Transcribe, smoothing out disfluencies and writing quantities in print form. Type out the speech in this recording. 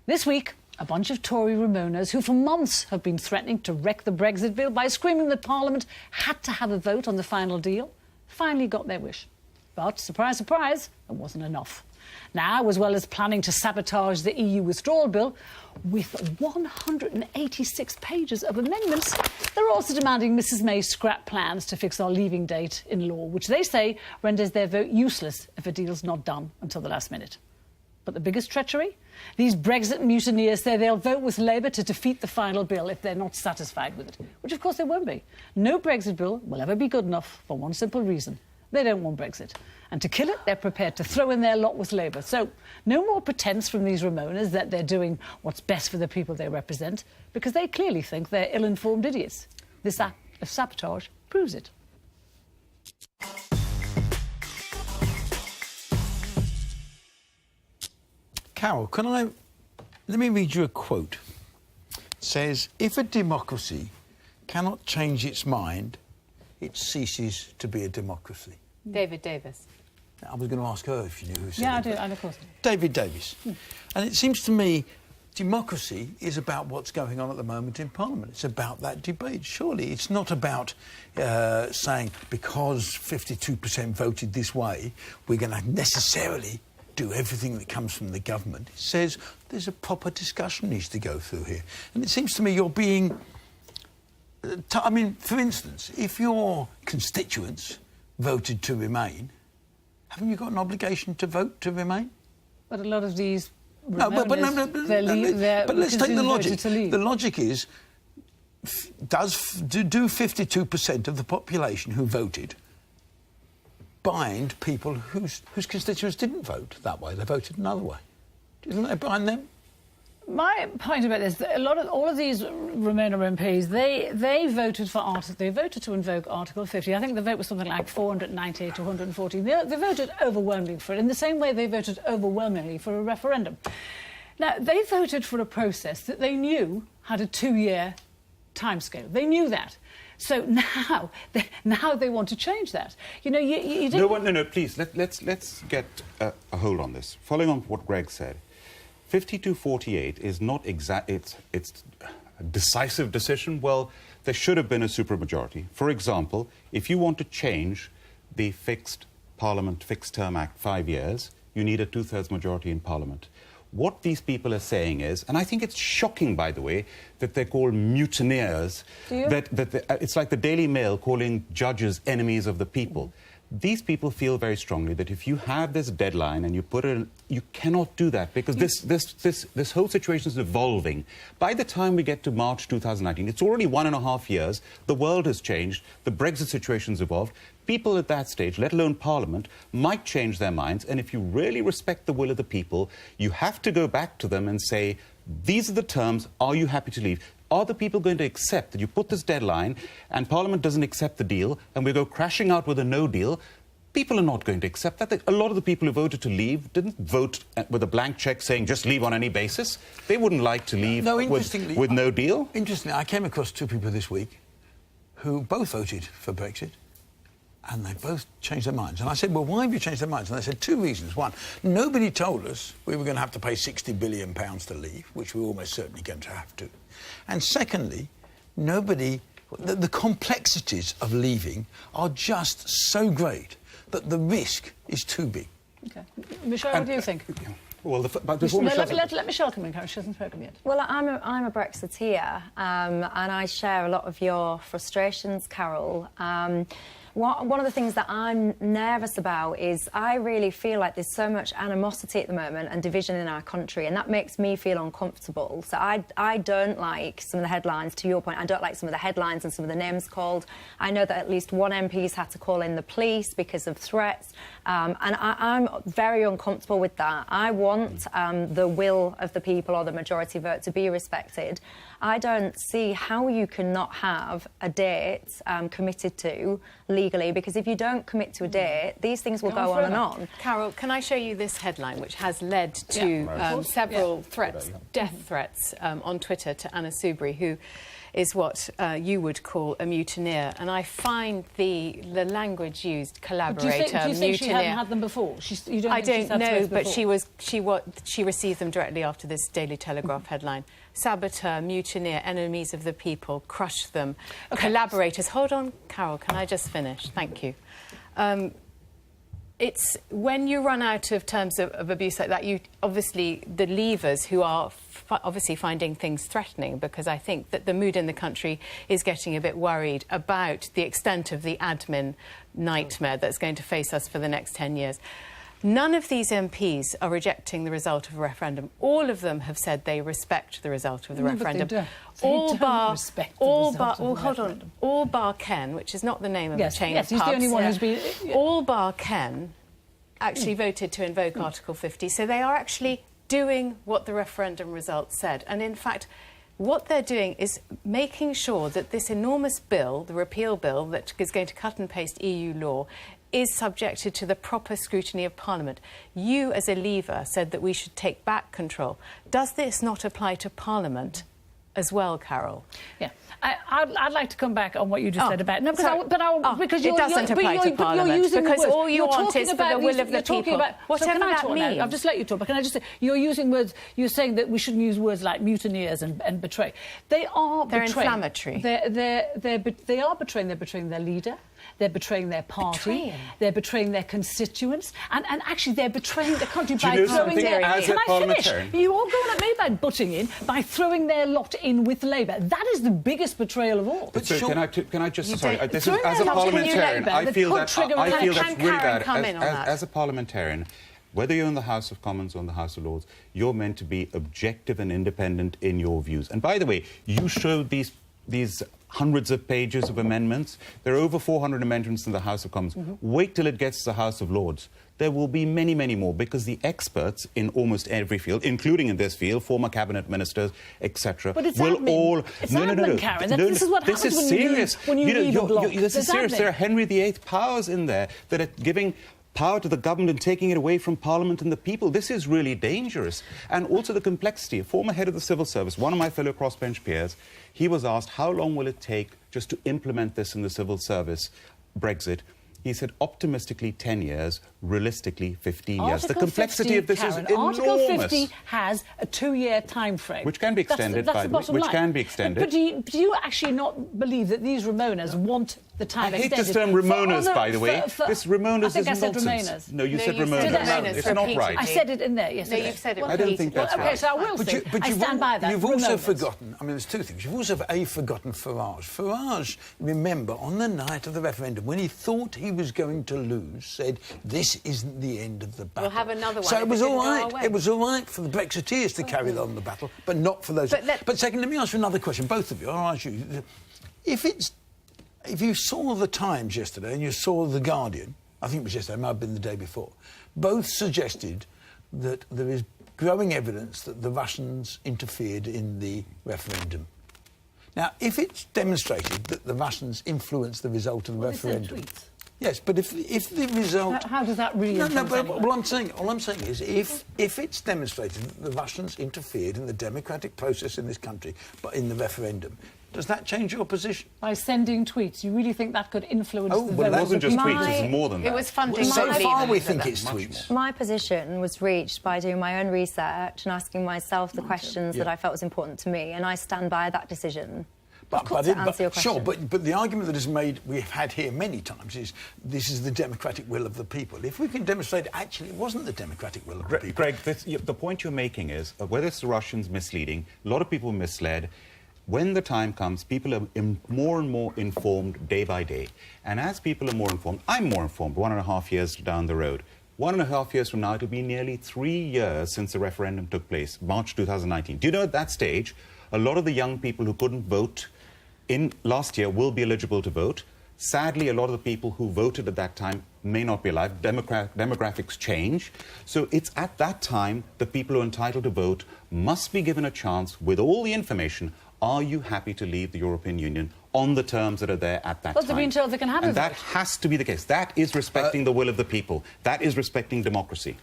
This week, a bunch of Tory Remoaners who for months have been threatening to wreck the Brexit bill by screaming that Parliament had to have a vote on the final deal, finally got their wish. But, surprise, surprise, it wasn't enough. Now, as well as planning to sabotage the EU withdrawal bill, with 186 pages of amendments, they're also demanding Mrs May scrap plans to fix our leaving date in law, which they say renders their vote useless if a deal's not done until the last minute. But the biggest treachery? These Brexit mutineers say they'll vote with Labour to defeat the final bill if they're not satisfied with it, which of course they won't be. No Brexit bill will ever be good enough for one simple reason. They don't want Brexit. And to kill it, they're prepared to throw in their lot with Labour. So no more pretence from these Remoaners that they're doing what's best for the people they represent, because they clearly think they're ill-informed idiots. This act of sabotage proves it. Carole, let me read you a quote. It says, if a democracy cannot change its mind, it ceases to be a democracy. David Davis. I was going to ask her if you knew who said it. Yeah, I do, and of course. David Davis. And it seems to me democracy is about what's going on at the moment in Parliament. It's about that debate. Surely it's not about saying because 52% voted this way, we're going to necessarily do everything that comes from the government. It says there's a proper discussion needs to go through here. And it seems to me you're being... I mean, for instance, if your constituents voted to remain, haven't you got an obligation to vote to remain? But a lot of these... No, but let's take the logic. The logic is, do 52% of the population who voted bind people whose constituents didn't vote that way? They voted another way. Doesn't that bind them? My point about this, all of these Remoaner MPs, they voted for they voted to invoke Article 50. I think the vote was something like 498 to 114. They voted overwhelmingly for it, in the same way they voted overwhelmingly for a referendum. Now, they voted for a process that they knew had a 2-year timescale. They knew that. So now they want to change that. You know, you didn't... No, please, let's get a hold on this. Following on what Greg said, 52-48 is not exact. It's a decisive decision. Well, there should have been a supermajority. For example, if you want to change the fixed term act 5 years, you need a 2/3 majority in Parliament. What these people are saying is, and I think it's shocking, by the way, that they're called mutineers. It's like the Daily Mail calling judges enemies of the people. These people feel very strongly that if you have this deadline and you put it in, you cannot do that because this whole situation is evolving. By the time we get to March 2019, it's already 1.5 years. The world has changed. The Brexit situation's evolved. People at that stage, let alone Parliament, might change their minds. And if you really respect the will of the people, you have to go back to them and say, these are the terms. Are you happy to leave? Are the people going to accept that you put this deadline and Parliament doesn't accept the deal and we go crashing out with a no deal? People are not going to accept that. A lot of the people who voted to leave didn't vote with a blank cheque saying just leave on any basis. They wouldn't like to leave with no deal. Interestingly, I came across 2 people this week who both voted for Brexit and they both changed their minds. And I said, well, why have you changed their minds? And they said 2 reasons. One, nobody told us we were going to have to pay £60 billion to leave, which we're almost certainly going to have to. And secondly, the complexities of leaving are just so great that the risk is too big. OK. Michelle, what do you think? Well, let Michelle come in, Carole. She hasn't spoken yet. Well, I'm a Brexiteer, and I share a lot of your frustrations, Carole. One of the things that I'm nervous about is I really feel like there's so much animosity at the moment and division in our country, and that makes me feel uncomfortable. So I don't like some of the headlines, to your point, I don't like some of the headlines and some of the names called. I know that at least one MP's had to call in the police because of threats, and I'm very uncomfortable with that. I want the will of the people or the majority vote to be respected. I don't see how you cannot have a date committed to legally, because if you don't commit to a date, these things will go on and on. Carole, can I show you this headline, which has led to several threats, death threats on Twitter to Anna Soubry, who is what you would call a mutineer. And I find the language used, collaborator, do you think she mutineer... hadn't had them before? I don't know, but she received them directly after this Daily Telegraph headline. Saboteur, mutineer, enemies of the people, crush them, collaborators. Hold on, Carole, can I just finish? Thank you. It's when you run out of terms of abuse like that, you obviously, the leavers who are obviously finding things threatening, because I think that the mood in the country is getting a bit worried about the extent of the admin nightmare that's going to face us for the next 10 years. None of these MPs are rejecting the result of a referendum. All of them have said they respect the result of the referendum. All bar Ken, which is not the name of the chain of pubs. He's the only one who's been... All bar Ken actually voted to invoke Article 50, so they are actually doing what the referendum result said. And in fact, what they're doing is making sure that this enormous bill, the repeal bill that is going to cut and paste EU law, is subjected to the proper scrutiny of Parliament. You, as a leaver, said that we should take back control. Does this not apply to Parliament as well, Carole? Yeah. I'd like to come back on what you just said about... No, because it doesn't apply to Parliament, because all you want is for the will of the people. Whatever that means. I've just let you talk, but can I just say, you're using words... You're saying that we shouldn't use words like mutineers and betray. They're inflammatory. They are betraying. They're betraying their leader. They're betraying their party. They're betraying their constituents. And actually, they're betraying the country by throwing their... Can I finish? You're all going at me by butting in, by throwing their lot in with Labour. That is the biggest betrayal of all. But so can I just... Sorry, this is, as a parliamentarian, I feel that's really bad. As a parliamentarian, whether you're in the House of Commons or in the House of Lords, you're meant to be objective and independent in your views. And by the way, you showed these hundreds of pages of amendments. There are over 400 amendments in the House of Commons. Wait till it gets to the House of Lords. There will be many, many more, because the experts in almost every field, including in this field, former cabinet ministers, etc., will all... It's admin, Karen. This is what happens when you leave a block. This is serious. There are Henry VIII powers in there that are giving power to the government and taking it away from Parliament and the people. This is really dangerous. And also the complexity. A former head of the civil service, one of my fellow crossbench peers, he was asked, how long will it take just to implement this in the civil service, Brexit? He said, optimistically 10 years, realistically 15 years. The complexity of this is enormous. Article 50 has a 2-year time frame. Which can be extended, But do you actually not believe that these Remoaners want the time extended? I hate this term Remoaners, by the way. This Remoaners is nonsense. I think I said Remoaners. No, you said Remoaners. It's not right. I said it in there, yes. No, you've said it I don't think that's right. OK, so I will say, I stand by that. You've also forgotten, I mean, there's two things. You've also, forgotten Farage. Farage, remember, on the night of the referendum, when he thought he was going to lose, said, this isn't the end of the battle. We'll have another one. So it was all right. It was all right for the Brexiteers to carry on the battle, but not for those... But second, let me ask you another question, both of you. I'll ask you. If you saw the Times yesterday and you saw the Guardian, I think it was yesterday, it might have been the day before, both suggested that there is growing evidence that the Russians interfered in the referendum. Now, if it's demonstrated that the Russians influenced the result of the referendum... Yes, but if the result... How does that really... No, but all I'm saying is if it's demonstrated that the Russians interfered in the democratic process in this country, but in the referendum, does that change your position? By sending tweets, you really think that could influence the vote? Well, it wasn't just tweets, it's more than that. It was funding. So far, we think it's tweets. My position was reached by doing my own research and asking myself the questions that I felt was important to me, and I stand by that decision. To answer your question. Sure, but the argument that is made, we've had here many times, is this is the democratic will of the people. If we can demonstrate actually it wasn't the democratic will of the people... Greg, the point you're making is, whether it's the Russians misleading, a lot of people misled, when the time comes, people are more and more informed day by day. And as people are more informed, I'm more informed 1.5 years down the road. 1.5 years from now, it'll be nearly 3 years since the referendum took place, March 2019. Do you know at that stage, a lot of the young people who couldn't vote in last year will be eligible to vote. Sadly, a lot of the people who voted at that time may not be alive. Demographics change. So it's at that time the people who are entitled to vote must be given a chance with all the information. Are you happy to leave the European Union on the terms that are there at that time? They've been told they can have and that has to be the case. That is respecting the will of the people. That is respecting democracy.